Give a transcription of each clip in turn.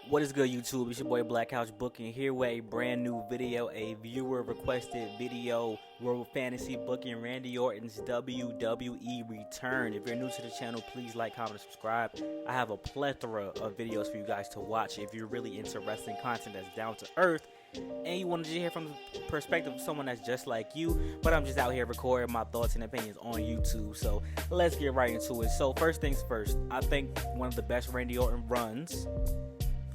What is good, YouTube? It's your boy Black Couch Booking here with a brand new video, a viewer requested video, World Fantasy Booking Randy Orton's WWE return. If you're new to the channel, please like, comment, and subscribe. I have a plethora of videos for you guys to watch if you're really into wrestling content that's down to earth and you want to hear from the perspective of someone that's just like you. But I'm just out here recording my thoughts and opinions on YouTube, so let's get right into it. So first things first, I think one of the best Randy Orton runs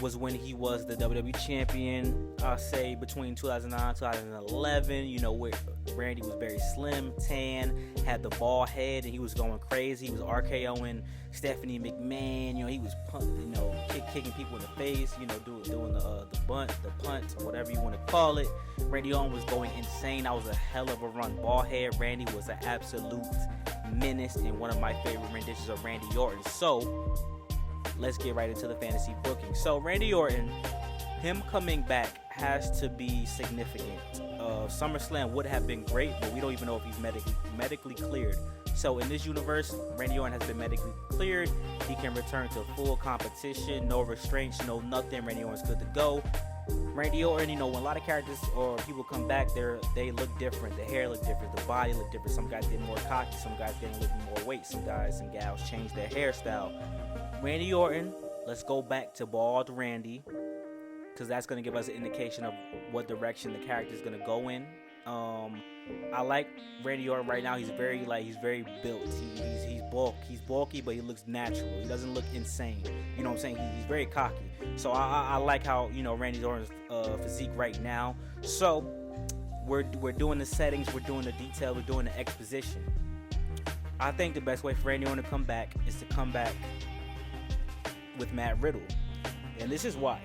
was when he was the WWE champion. I'll say between 2009 2011, you know, where Randy was very slim, tan, had the bald head, and he was going crazy. He was RKOing Stephanie McMahon. You know, he was kicking people in the face, you know, doing the bunt, the punt, whatever you want to call it. Randy Orton was going insane. That was a hell of a run. Bald head Randy was an absolute menace and one of my favorite renditions of Randy Orton. So let's get right into the fantasy booking. So Randy Orton, him coming back has to be significant. SummerSlam would have been great, but we don't even know if he's medically cleared. So in this universe, Randy Orton has been medically cleared. He can return to full competition, no restraints, no nothing. Randy Orton's good to go. Randy Orton, you know, when a lot of characters or people come back, they look different. The hair look different, the body look different. Some guys get more cocky, some guys get a little bit more weight, some guys and gals change their hairstyle. Randy Orton, let's go back to bald Randy, because that's going to give us an indication of what direction the character is going to go in. I like Randy Orton right now. He's very built. He's bulky, but he looks natural. He doesn't look insane. You know what I'm saying? He's very cocky. So I like how, you know, Randy Orton's physique right now. So we're doing the settings, we're doing the detail, we're doing the exposition. I think the best way for Randy Orton to come back is to come back with Matt Riddle, and this is why.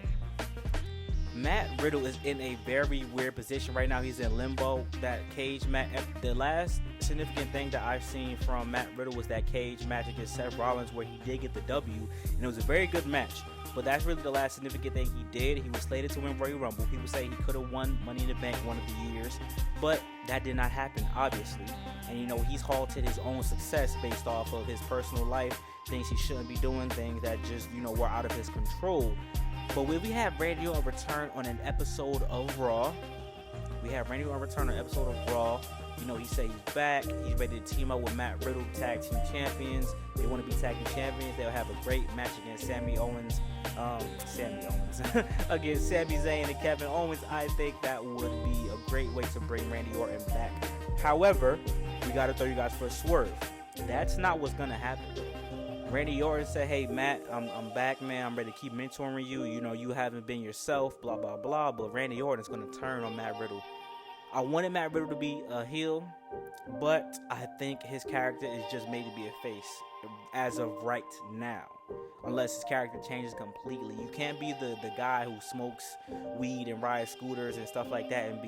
Matt Riddle is in a very weird position right now. He's in limbo. That cage match, the last significant thing that I've seen from Matt Riddle was that cage match against Seth Rollins, where he did get the W, and it was a very good match. But that's really the last significant thing he did. He was slated to win Royal Rumble. People say he could have won Money in the Bank one of the years, but that did not happen, obviously. And you know, he's halted his own success based off of his personal life, things he shouldn't be doing, things that just, you know, were out of his control. But when we have Randy Orton return on an episode of Raw, you know, he say he's back, he's ready to team up with Matt Riddle, tag team champions. They want to be tag team champions. They'll have a great match against against Sami Zayn and Kevin Owens. I think that would be a great way to bring Randy Orton back. However, we got to throw you guys for a swerve. That's not what's going to happen. Randy Orton said, hey, Matt, I'm back, man. I'm ready to keep mentoring you. You know, you haven't been yourself, blah, blah, blah. But Randy Orton is going to turn on Matt Riddle. I wanted Matt Riddle to be a heel, but I think his character is just made to be a face as of right now. Unless his character changes completely. You can't be the guy who smokes weed and rides scooters and stuff like that and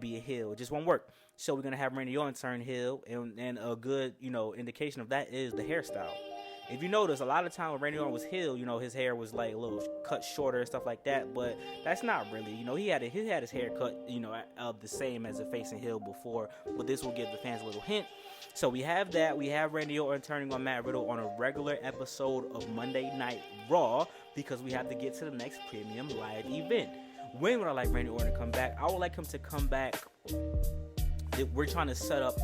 be a heel. It just won't work. So we're gonna have Randy Orton turn heel, and a good, you know, indication of that is the hairstyle. If you notice, a lot of time when Randy Orton was heel, you know, his hair was like a little cut shorter and stuff like that, but that's not really, you know, he had his hair cut, you know, the same as a face and heel before, but this will give the fans a little hint. So we have that. We have Randy Orton turning on Matt Riddle on a regular episode of Monday Night Raw, because we have to get to the next premium live event. When would I like Randy Orton to come back? I would like him to come back. We're trying to set up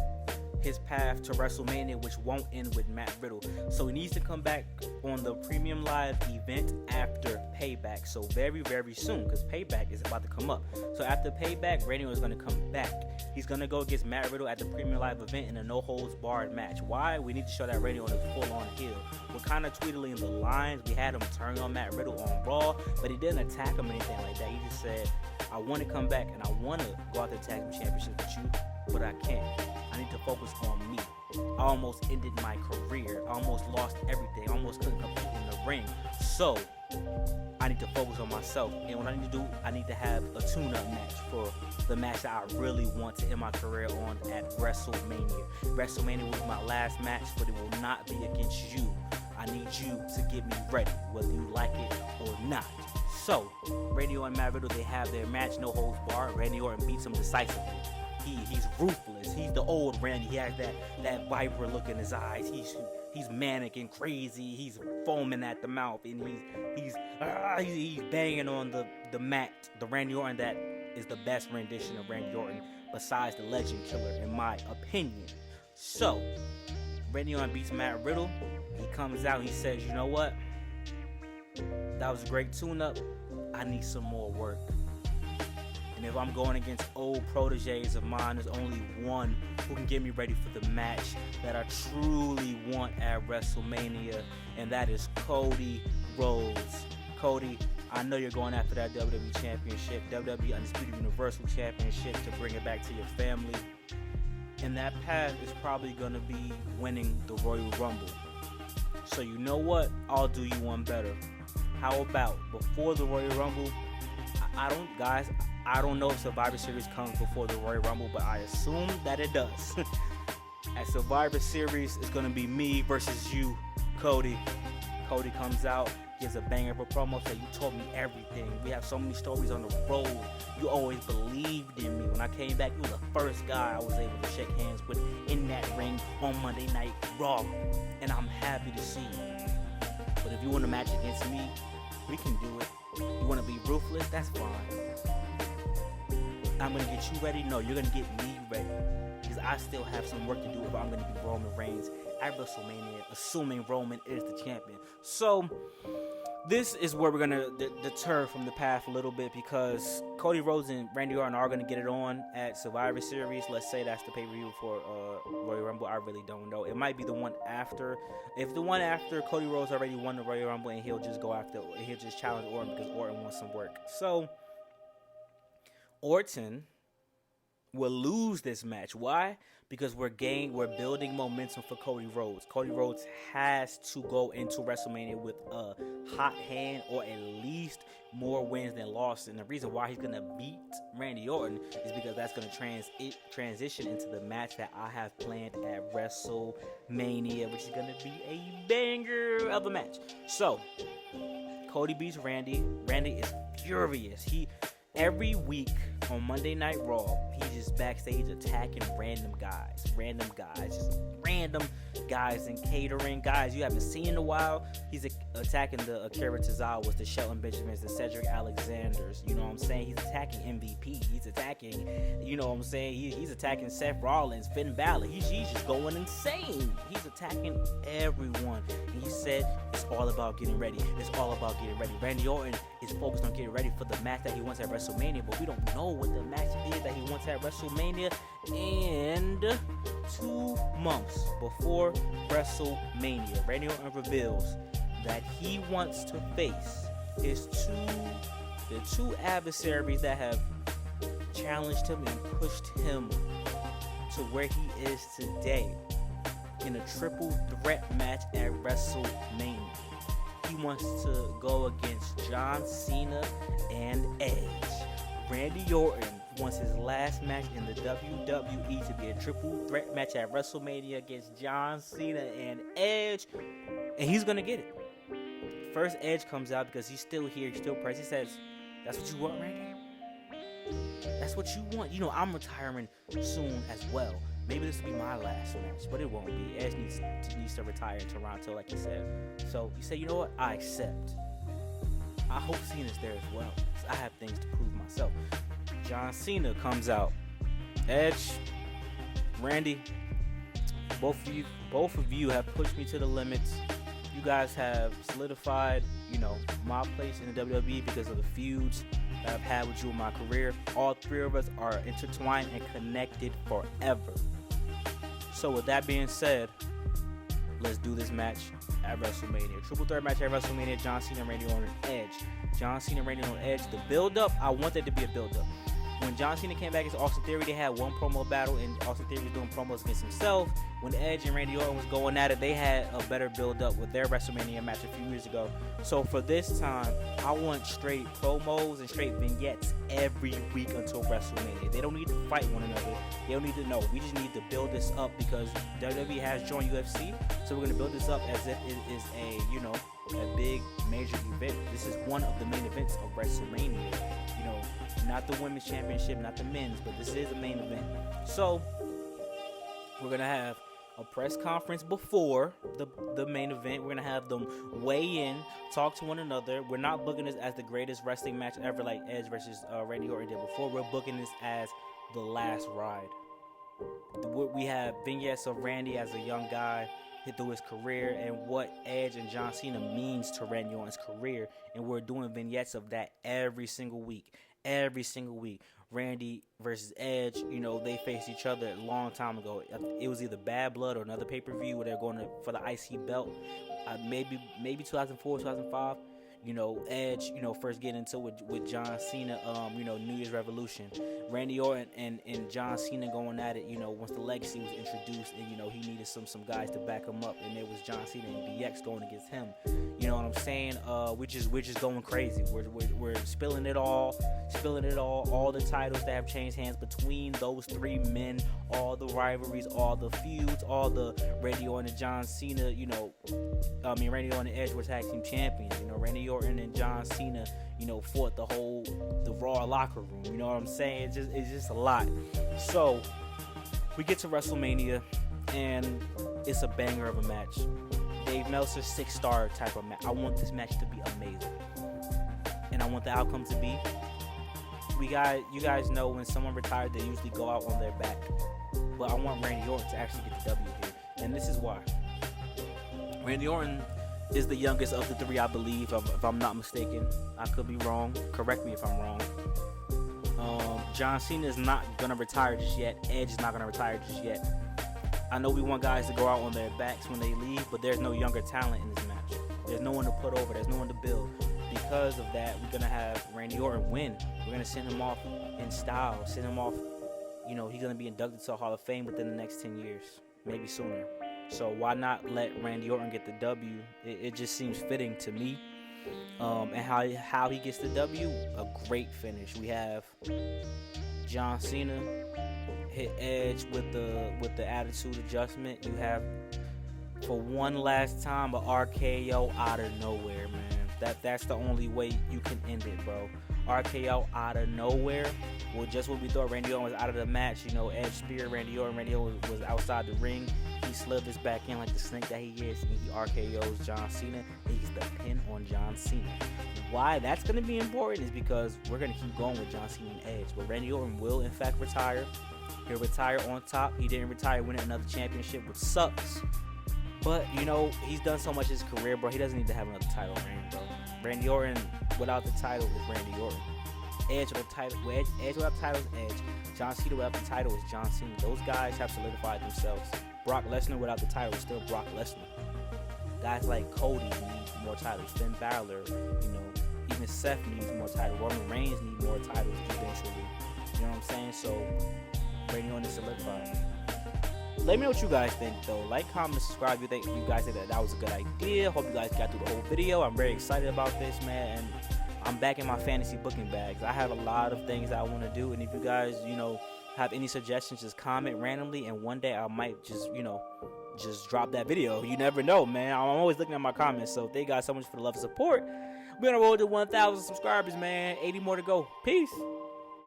his path to WrestleMania, which won't end with Matt Riddle. So he needs to come back on the premium live event after Payback. So very, very soon, because Payback is about to come up. So after Payback, Randy Orton is going to come back. He's going to go against Matt Riddle at the premium live event in a no-holds-barred match. Why? We need to show that Randy Orton is full-on heel. We're kind of tweedling the lines. We had him turn on Matt Riddle on Raw, but he didn't attack him or anything like that. He just said, I want to come back and I want to go out the tag team championship with you, but I can't. I need to focus on me. I almost ended my career. I almost lost everything. I almost couldn't compete in the ring. So I need to focus on myself. And what I need to do, I need to have a tune-up match for the match that I really want to end my career on at WrestleMania. WrestleMania was my last match, but it will not be against you. I need you to get me ready, whether you like it or not. So Randy Orton and Matt Riddle, they have their match, no holds barred. Randy Orton beats him decisively. He's ruthless. He's the old Randy. He has that viper look in his eyes. He's he's manic and crazy. He's foaming at the mouth, and he's banging on the mat. The Randy Orton that is the best rendition of Randy Orton besides the Legend Killer, in my opinion. So Randy Orton beats Matt Riddle. He comes out. He says, "You know what? That was a great tune-up. I need some more work. And if I'm going against old proteges of mine, there's only one who can get me ready for the match that I truly want at WrestleMania, and that is Cody Rhodes. Cody, I know you're going after that WWE Championship, WWE Undisputed Universal Championship, to bring it back to your family. And that path is probably going to be winning the Royal Rumble. So you know what? I'll do you one better. How about before the Royal Rumble? I don't know if Survivor Series comes before the Royal Rumble, but I assume that it does. At Survivor Series, it's going to be me versus you, Cody. Cody comes out, gives a banger of a promo, say, "You told me everything. We have so many stories on the road. You always believed in me. When I came back, you were the first guy I was able to shake hands with in that ring on Monday Night Raw. And I'm happy to see you. But if you want a match against me, we can do it. You want to be ruthless? That's fine. I'm going to get you ready? No, you're going to get me ready. Because I still have some work to do if I'm going to be Roman Reigns at WrestleMania, assuming Roman is the champion." So this is where we're going to deter from the path a little bit, because Cody Rhodes and Randy Orton are going to get it on at Survivor Series. Let's say that's the pay-per-view for Royal Rumble. I really don't know. It might be the one after. If the one after, Cody Rhodes already won the Royal Rumble, and he'll just challenge Orton because Orton wants some work. So Orton will lose this match. Why? Because we're building momentum for Cody Rhodes. Cody Rhodes has to go into WrestleMania with a hot hand, or at least more wins than losses. And the reason why he's going to beat Randy Orton is because that's going to transition into the match that I have planned at WrestleMania, which is going to be a banger of a match. So Cody beats Randy. Randy is furious. Every week on Monday Night Raw, he's just backstage attacking random guys, just random guys in catering, guys you haven't seen in a while. He's attacking the Akira Tozawas, the Shelton Benjamins, the Cedric Alexanders. You know what I'm saying? He's attacking MVP. He's attacking, you know what I'm saying? He's attacking Seth Rollins, Finn Balor. He's just going insane. He's attacking everyone. And he said it's all about getting ready. It's all about getting ready. Randy Orton is focused on getting ready for the match that he wants at WrestleMania, but we don't know what the match is that he wants at WrestleMania. And 2 months before WrestleMania, Randy Orton reveals that he wants to face the two adversaries that have challenged him and pushed him to where he is today in a triple threat match at WrestleMania. He wants to go against John Cena and Edge. Randy Orton wants his last match in the WWE to be a triple threat match at WrestleMania against John Cena and Edge, and he's gonna get it. First, Edge comes out because he's still here, he's still present. He says, "That's what you want, Randy? That's what you want? You know, I'm retiring soon as well. Maybe this will be my last match, but it won't be. Edge needs to retire in Toronto, like he said." So you say, "You know what? I accept. I hope Cena's there as well. I have things to prove myself." John Cena comes out. Edge, Randy, both of you have pushed me to the limits. You guys have solidified, my place in the WWE because of the feuds that I've had with you in my career. All three of us are intertwined and connected forever. So with that being said, let's do this match at WrestleMania. Triple threat match at WrestleMania. John Cena, Randy Orton, Edge. John Cena, Randy Orton, Edge. The build-up, I want there to be a build-up. When John Cena came back against Austin Theory, they had one promo battle, and Austin Theory was doing promos against himself. When Edge and Randy Orton was going at it, they had a better build-up with their WrestleMania match a few years ago. So for this time, I want straight promos and straight vignettes every week until WrestleMania. They don't need to fight one another. They don't need to know. We just need to build this up because WWE has joined UFC, so we're going to build this up as if it is a big major event. This is one of the main events of WrestleMania. Not the women's championship, not the men's, but this is the main event. So we're gonna have a press conference before the main event. We're gonna have them weigh in, talk to one another. We're not booking this as the greatest wrestling match ever, like Edge versus Randy Orton did before. We're booking this as the last ride. We have vignettes of Randy as a young guy through his career and what Edge and John Cena means to Randy Orton's career, and we're doing vignettes of that every single week. Every single week. Randy versus Edge, you know, they faced each other a long time ago. It was either Bad Blood or another pay-per-view where they're going for the IC belt. Maybe 2004, 2005. You know, Edge, you know, first getting into it with John Cena, you know, New Year's Revolution. Randy Orton and John Cena going at it, you know, once the legacy was introduced, and, you know, he needed some guys to back him up, and it was John Cena and DX going against him. You know what I'm saying? We're just going crazy. We're spilling it all, all the titles that have changed hands between those three men, all the rivalries, all the feuds, all the Randy Orton and John Cena, you know, Randy Orton and Edge were tag team champions, you know, Randy Orton and John Cena, you know, fought the Raw locker room, you know what I'm saying? It's just a lot. So, we get to WrestleMania, and it's a banger of a match. Dave Meltzer's 6-star type of match. I want this match to be amazing, and I want the outcome to be, you guys know when someone retired, they usually go out on their back, but I want Randy Orton to actually get the W here, and this is why. Randy Orton is the youngest of the three, I believe, if I'm not mistaken. I could be wrong. Correct me if I'm wrong. John Cena is not going to retire just yet. Edge is not going to retire just yet. I know we want guys to go out on their backs when they leave, but there's no younger talent in this match. There's no one to put over. There's no one to build. Because of that, we're going to have Randy Orton win. We're going to send him off in style. Send him off, you know, he's going to be inducted to the Hall of Fame within the next 10 years. Maybe sooner. So why not let Randy Orton get the W? It just seems fitting to me. And how he gets the W, a great finish. We have John Cena hit Edge with the attitude adjustment. You have, for one last time, a RKO out of nowhere, man. That's the only way you can end it, bro. RKO out of nowhere. Well, just when we thought Randy Orton was out of the match, you know, Edge speared Randy Orton. Randy Orton was outside the ring. He slithers back in like the snake that he is, and he RKOs John Cena. He gets the pin on John Cena. Why that's going to be important is because we're going to keep going with John Cena and Edge. But Randy Orton will, in fact, retire. He'll retire on top. He didn't retire winning another championship, which sucks. But, you know, he's done so much in his career, bro. He doesn't need to have another title reign, bro. Randy Orton without the title is Randy Orton. Edge without the title, Edge without the title is Edge. John Cena without the title is John Cena. Those guys have solidified themselves. Brock Lesnar without the title is still Brock Lesnar. Guys like Cody need more titles. Finn Balor, you know, even Seth needs more titles. Roman Reigns needs more titles eventually. You know what I'm saying? So, Randy Orton is solidified. Let me know what you guys think, though. Like, comment, subscribe. You guys think that was a good idea? Hope you guys got through the whole video. I'm very excited about this, man. And I'm back in my fantasy booking bags. I have a lot of things I want to do. And if you guys, you know, have any suggestions, just comment randomly. And one day I might just, you know, just drop that video. You never know, man. I'm always looking at my comments. So thank you guys so much for the love and support. We're going to roll to 1,000 subscribers, man. 80 more to go. Peace.